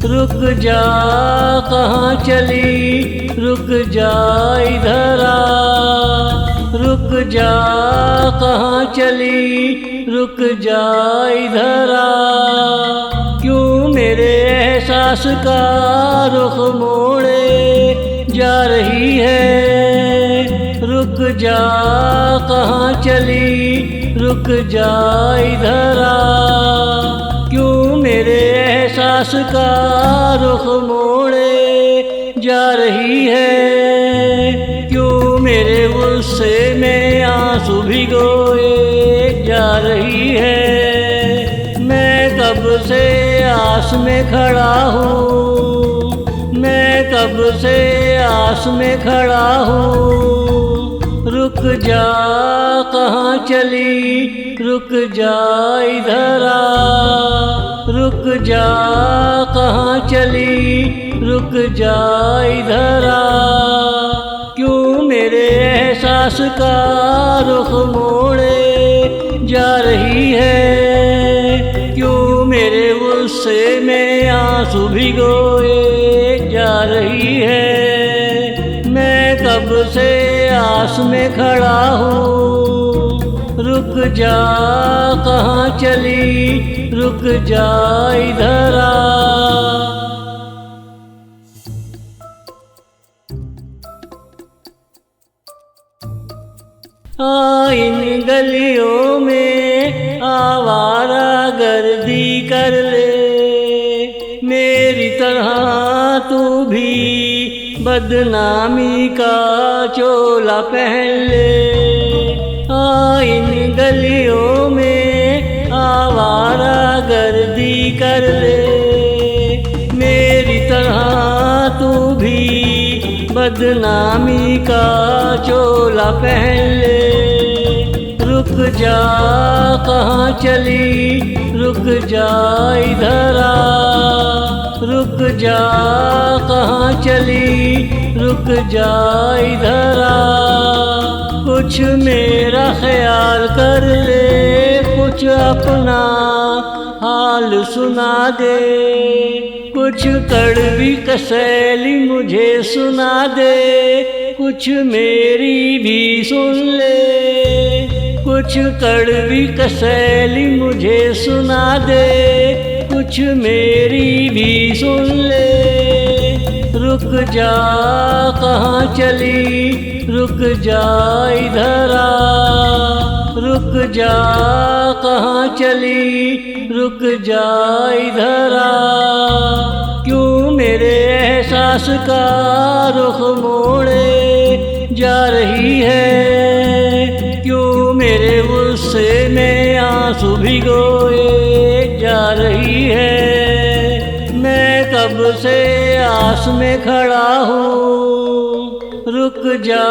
रुक जा कहाँ चली, रुक जा इधर आ। रुक जा कहाँ चली, रुक जा इधर आ। क्यों मेरे एहसास का रुख मोड़े जा रही है। रुक जा कहाँ चली, रुक जा इधर आ। क्यों मेरे एहसास का रुख मोड़े जा रही है। क्यों मेरे गुस्से में आंसू भिगोए जा रही है। मैं कब से आस में खड़ा हूँ, मैं कब से आस में खड़ा हूँ। रुक जा कहाँ चली, रुक जा इधर आ। रुक जा कहाँ चली, रुक जा इधर आ। क्यों मेरे एहसास का रुख मोड़े जा रही है। क्यों मेरे गुस्से में आंसू भिगोए जा रही है। मैं कब से आस में खड़ा हूँ। रुक जा कहाँ चली, रुक जा इधर आ। इन गलियों में आवारा गर्दी कर ले। मेरी तरह तू भी बदनामी का चोला पहन ले। इन गलियों में आवारा गर्दी कर ले। मेरी तरह तू भी बदनामी का चोला पहन ले। रुक जा कहाँ चली, रुक जा इधर आ। रुक जा कहाँ चली, रुक जा इधर आ। कुछ मेरा ख्याल कर ले, कुछ अपना हाल सुना दे। कुछ कड़वी कसैली मुझे सुना दे, कुछ मेरी भी सुन ले। कुछ कड़वी कसैली मुझे सुना दे, कुछ मेरी भी सुन ले। रुक जा कहाँ चली, रुक जा इधर आ। रुक जा कहाँ चली, रुक जा इधर आ। क्यों मेरे एहसास का रुख मोड़े जा रही है। क्यों मेरे गुस्से में आंसू भिगोए जा रही है। मैं कब से आस में खड़ा हूँ। रुक जा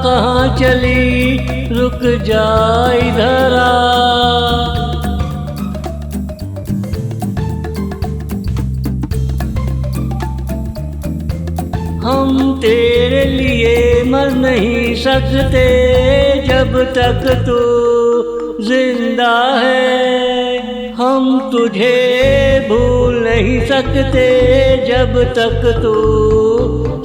कहाँ चली, रुक जा इधर आ। हम तेरे लिए मर नहीं सकते जब तक तू जिंदा है। हम तुझे भूल नहीं सकते जब तक तू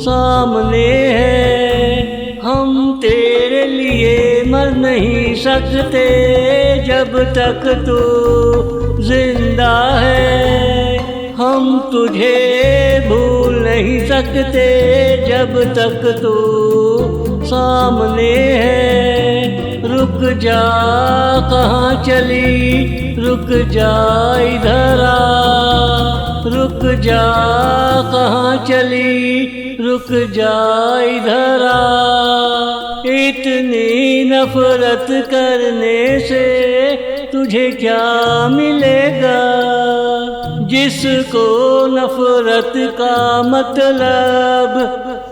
सामने है। हम तेरे लिए मर नहीं सकते जब तक तू जिंदा है। हम तुझे भूल नहीं सकते जब तक तू सामने है। रुक जा कहाँ चली, रुक जा इधर आ। रुक जा कहाँ चली, रुक जा इधर आ। इतनी नफरत करने से तुझे क्या मिलेगा। जिसको नफरत का मतलब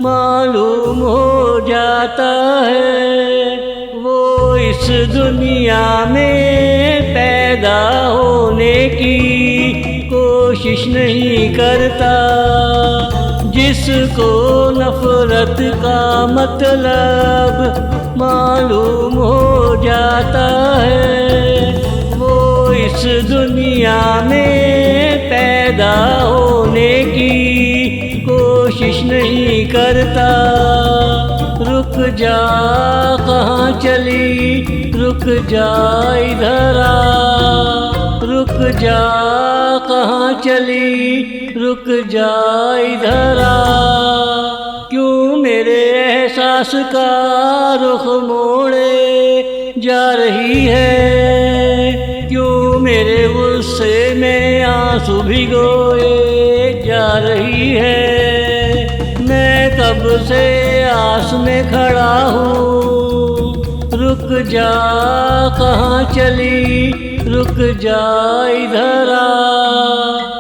मालूम हो जाता है, वो इस दुनिया में पैदा होने की कोशिश नहीं करता। जिसको नफरत का मतलब मालूम हो जाता है, वो इस दुनिया में पैदा होने की कोशिश नहीं करता। रुक जा कहाँ चली, रुक जा इधर आ। रुक जा कहाँ चली, रुक जा इधर आ। क्यों मेरे एहसास का रुख मोड़े जा रही है, क्यों मेरे गुस्से में आंसू भिगोए जा रही है। मैं कब से आस में खड़ा हूँ, रुक जा कहाँ चली, रुक जा इधर आ।